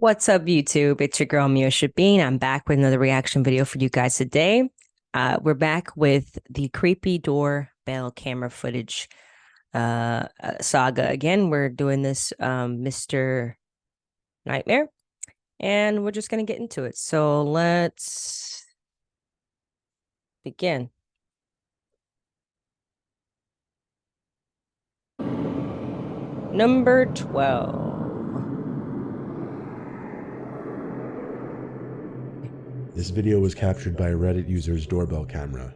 What's up, YouTube? It's your girl, Meosha Bean. I'm back with another reaction video for you guys today. We're back with the creepy doorbell camera footage saga again. We're doing this Mr. Nightmare, and we're just going to get into it. So let's begin. Number 12. This video was captured by a Reddit user's doorbell camera.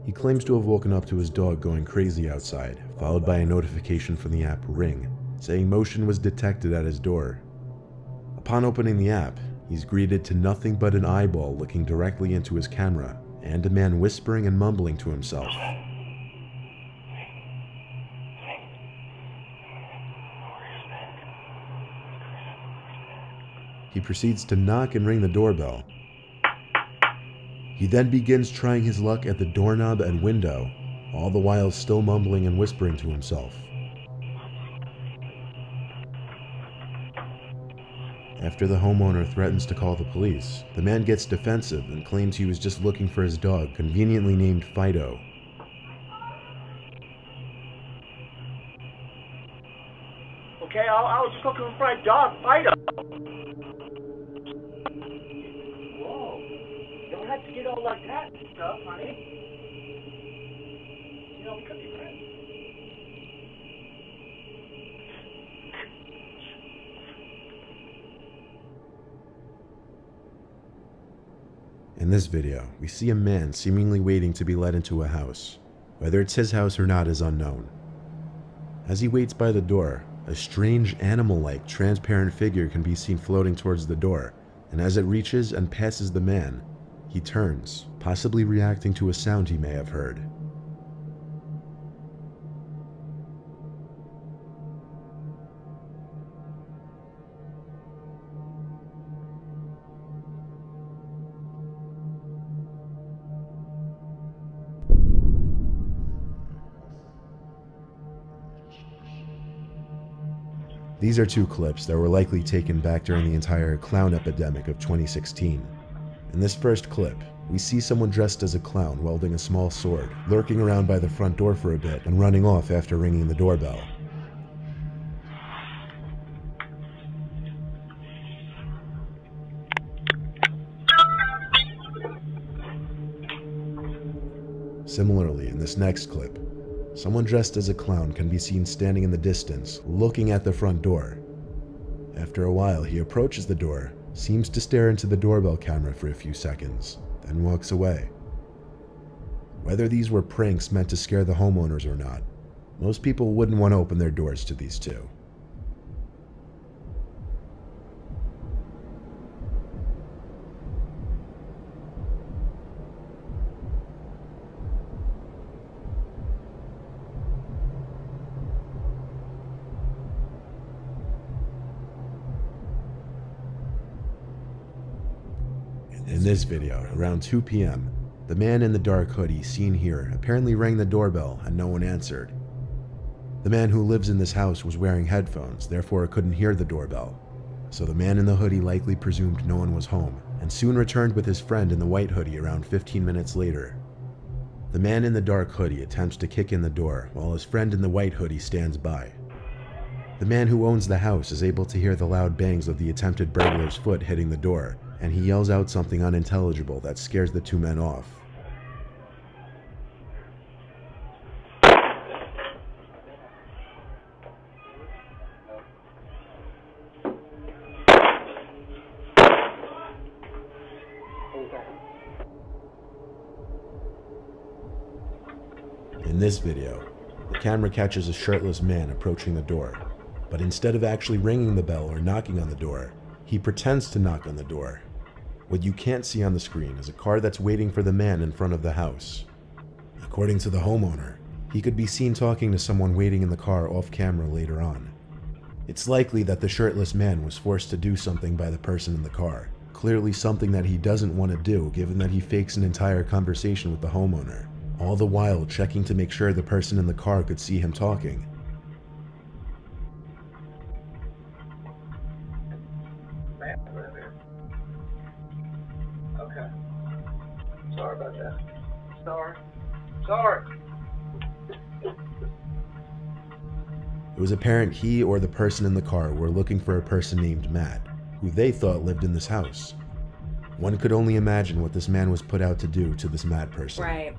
He claims to have woken up to his dog going crazy outside, followed by a notification from the app Ring, saying motion was detected at his door. Upon opening the app, he's greeted to nothing but an eyeball looking directly into his camera, and a man whispering and mumbling to himself. He proceeds to knock and ring the doorbell. He then begins trying his luck at the doorknob and window, all the while still mumbling and whispering to himself. After the homeowner threatens to call the police, the man gets defensive and claims he was just looking for his dog, conveniently named Fido. Okay, I was just looking for my dog, Fido. Whoa, you don't have to get all like that and stuff, honey. You know, we could be friends. In this video, we see a man seemingly waiting to be let into a house. Whether it's his house or not is unknown. As he waits by the door, a strange animal-like transparent figure can be seen floating towards the door, and as it reaches and passes the man, he turns, possibly reacting to a sound he may have heard. These are two clips that were likely taken back during the entire clown epidemic of 2016. In this first clip, we see someone dressed as a clown wielding a small sword, lurking around by the front door for a bit and running off after ringing the doorbell. Similarly, in this next clip, someone dressed as a clown can be seen standing in the distance, looking at the front door. After a while, he approaches the door, seems to stare into the doorbell camera for a few seconds, then walks away. Whether these were pranks meant to scare the homeowners or not, most people wouldn't want to open their doors to these two. In this video, around 2 p.m., the man in the dark hoodie seen here apparently rang the doorbell and no one answered. The man who lives in this house was wearing headphones, therefore couldn't hear the doorbell. So the man in the hoodie likely presumed no one was home, and soon returned with his friend in the white hoodie around 15 minutes later. The man in the dark hoodie attempts to kick in the door while his friend in the white hoodie stands by. The man who owns the house is able to hear the loud bangs of the attempted burglar's foot hitting the door, and he yells out something unintelligible that scares the two men off. In this video, the camera catches a shirtless man approaching the door, but instead of actually ringing the bell or knocking on the door, he pretends to knock on the door. What you can't see on the screen is a car that's waiting for the man in front of the house. According to the homeowner, he could be seen talking to someone waiting in the car off camera later on. It's likely that the shirtless man was forced to do something by the person in the car, clearly something that he doesn't want to do given that he fakes an entire conversation with the homeowner, all the while checking to make sure the person in the car could see him talking. Okay. Sorry about that. Sorry. Sorry. It was apparent he or the person in the car were looking for a person named Matt, who they thought lived in this house. One could only imagine what this man was put out to do to this Matt person. Right.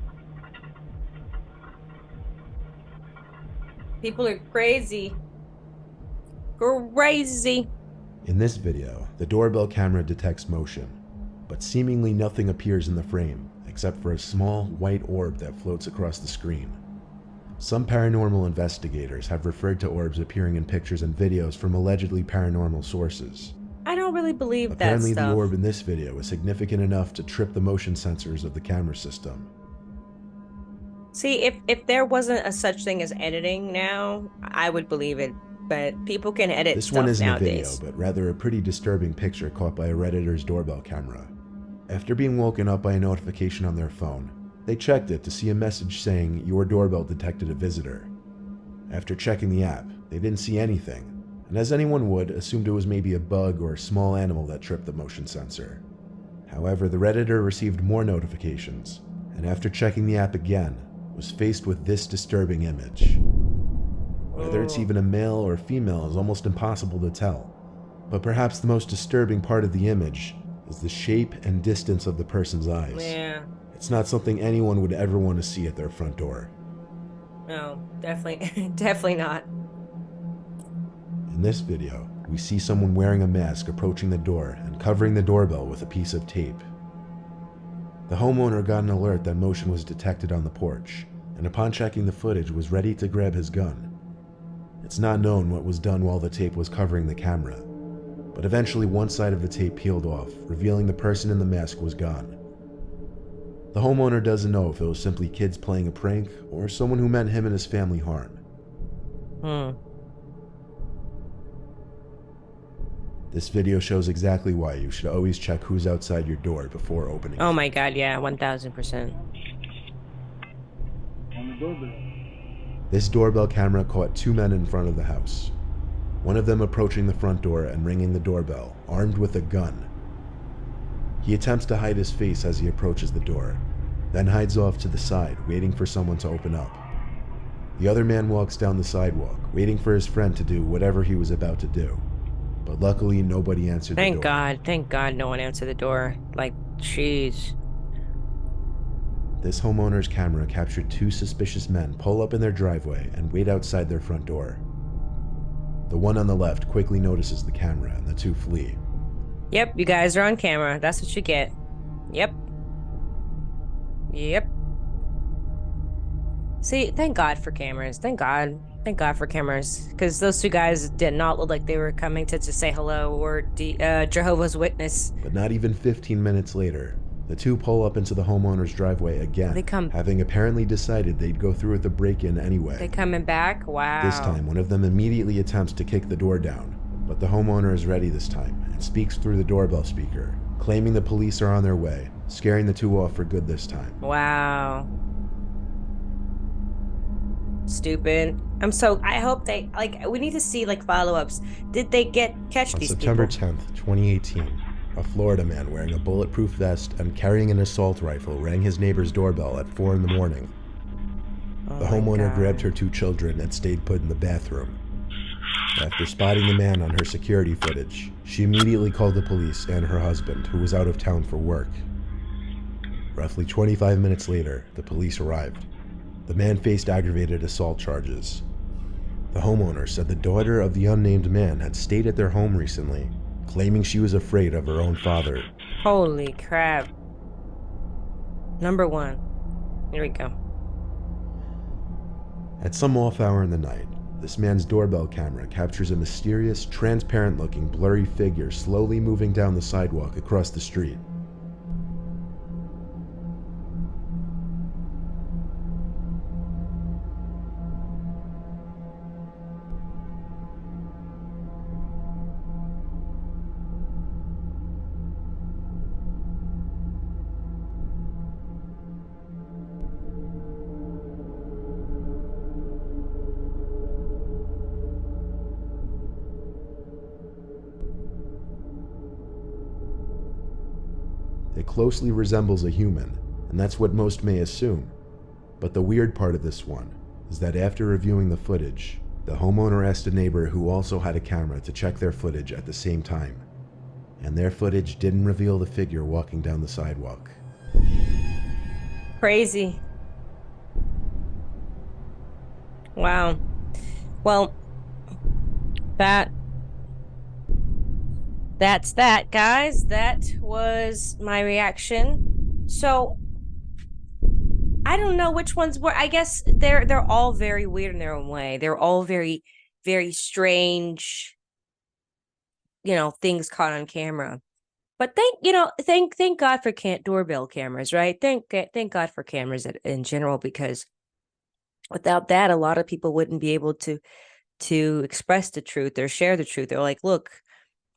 People are crazy. Crazy. In this video, the doorbell camera detects motion, but seemingly nothing appears in the frame except for a small white orb that floats across the screen. Some paranormal investigators have referred to orbs appearing in pictures and videos from allegedly paranormal sources. I don't really believe Apparently, that stuff. the orb in this video is significant enough to trip the motion sensors of the camera system. See, if there wasn't a such thing as editing now, I would believe it. But people can edit This stuff one isn't nowadays. a video, but rather a pretty disturbing picture caught by a Redditor's doorbell camera. After being woken up by a notification on their phone, they checked it to see a message saying, "Your doorbell detected a visitor." After checking the app, they didn't see anything, and as anyone would, assumed it was maybe a bug or a small animal that tripped the motion sensor. However, the Redditor received more notifications, and after checking the app again, was faced with this disturbing image. Whether it's even a male or female is almost impossible to tell, but perhaps the most disturbing part of the image is the shape and distance of the person's eyes. Yeah. It's not something anyone would ever want to see at their front door. No, definitely, definitely not. In this video, we see someone wearing a mask approaching the door and covering the doorbell with a piece of tape. The homeowner got an alert that motion was detected on the porch, and upon checking the footage was ready to grab his gun. It's not known what was done while the tape was covering the camera, but eventually one side of the tape peeled off, revealing the person in the mask was gone. The homeowner doesn't know if it was simply kids playing a prank or someone who meant him and his family harm. This video shows exactly why you should always check who's outside your door before opening Oh it. my god, yeah, 1000%. On the doorbell. This doorbell camera caught two men in front of the house. One of them approaching the front door and ringing the doorbell, armed with a gun. He attempts to hide his face as he approaches the door, then hides off to the side, waiting for someone to open up. The other man walks down the sidewalk, waiting for his friend to do whatever he was about to do. But luckily, nobody answered the door. Thank God no one answered the door. Like, jeez. This homeowner's camera captured two suspicious men pull up in their driveway and wait outside their front door. The one on the left quickly notices the camera and the two flee. Yep, you guys are on camera. That's what you get. Yep. Yep. See, thank God for cameras. Thank God. Thank God for cameras. Because those two guys did not look like they were coming to just say hello or Jehovah's Witness. But not even 15 minutes later, the two pull up into the homeowner's driveway again, having apparently decided they'd go through with the break-in anyway. They coming back? Wow. This time, one of them immediately attempts to kick the door down, but the homeowner is ready this time and speaks through the doorbell speaker, claiming the police are on their way, scaring the two off for good this time. Wow. Stupid. I hope they, like, we need to see, like, follow-ups. Did they catch On these September people? 10th, 2018, a Florida man wearing a bulletproof vest and carrying an assault rifle rang his neighbor's doorbell at 4 in the morning. The homeowner grabbed her two children and stayed put in the bathroom. After spotting the man on her security footage, she immediately called the police and her husband, who was out of town for work. Roughly 25 minutes later, the police arrived. The man faced aggravated assault charges. The homeowner said the daughter of the unnamed man had stayed at their home recently, claiming she was afraid of her own father. Holy crap. Number one. Here we go. At some off hour in the night, this man's doorbell camera captures a mysterious, transparent-looking, blurry figure slowly moving down the sidewalk across the street. It closely resembles a human, and that's what most may assume. But the weird part of this one is that after reviewing the footage, the homeowner asked a neighbor who also had a camera to check their footage at the same time, and their footage didn't reveal the figure walking down the sidewalk. Crazy. Wow. Well, that's that, guys. That was my reaction. So I don't know which ones were. I guess they're all very weird in their own way. They're all very, very strange, things caught on camera. But thank God for doorbell cameras, right? Thank God for cameras in general, because without that, a lot of people wouldn't be able to express the truth or share the truth. They're like, look,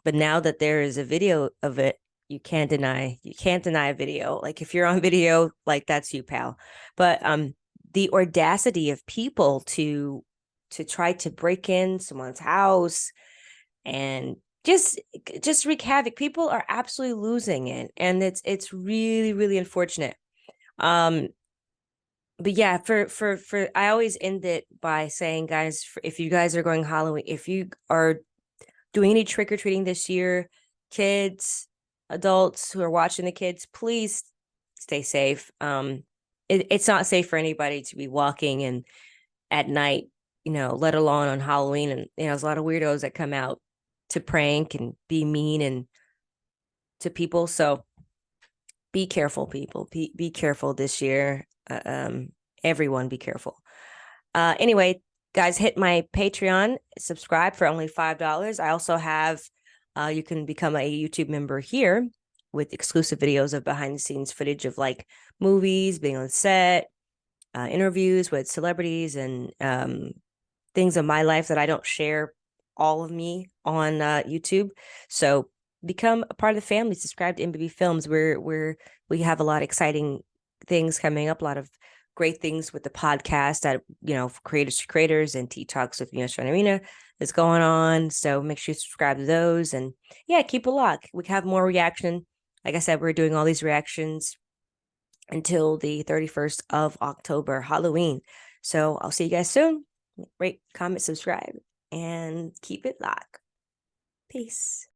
but now that there is a video of it, you can't deny a video. Like, if you're on video, like, that's you, pal. But the audacity of people to try to break in someone's house and just wreak havoc. People are absolutely losing it, and it's really, really unfortunate. But yeah, for I always end it by saying, guys, if you guys are going Halloween, if you are doing any trick-or-treating this year, kids, adults who are watching the kids, please stay safe. It's not safe for anybody to be walking and at night, let alone on Halloween. And there's a lot of weirdos that come out to prank and be mean and to people. So be careful, people. Be careful this year. Everyone be careful. Anyway, guys, hit my Patreon, subscribe for only $5. I also have, you can become a YouTube member here with exclusive videos of behind the scenes footage of like movies, being on set, interviews with celebrities, and things of my life that I don't share all of me on YouTube. So become a part of the family. Subscribe to M.V.B Films. We have a lot of exciting things coming up, a lot of great things with the podcast that, creators to creators, and Tea Talks with Meosha and Arena is going on. So make sure you subscribe to those, and yeah, keep a look. We have more reaction. Like I said, we're doing all these reactions until the 31st of October, Halloween. So I'll see you guys soon. Rate, comment, subscribe, and keep it locked. Peace.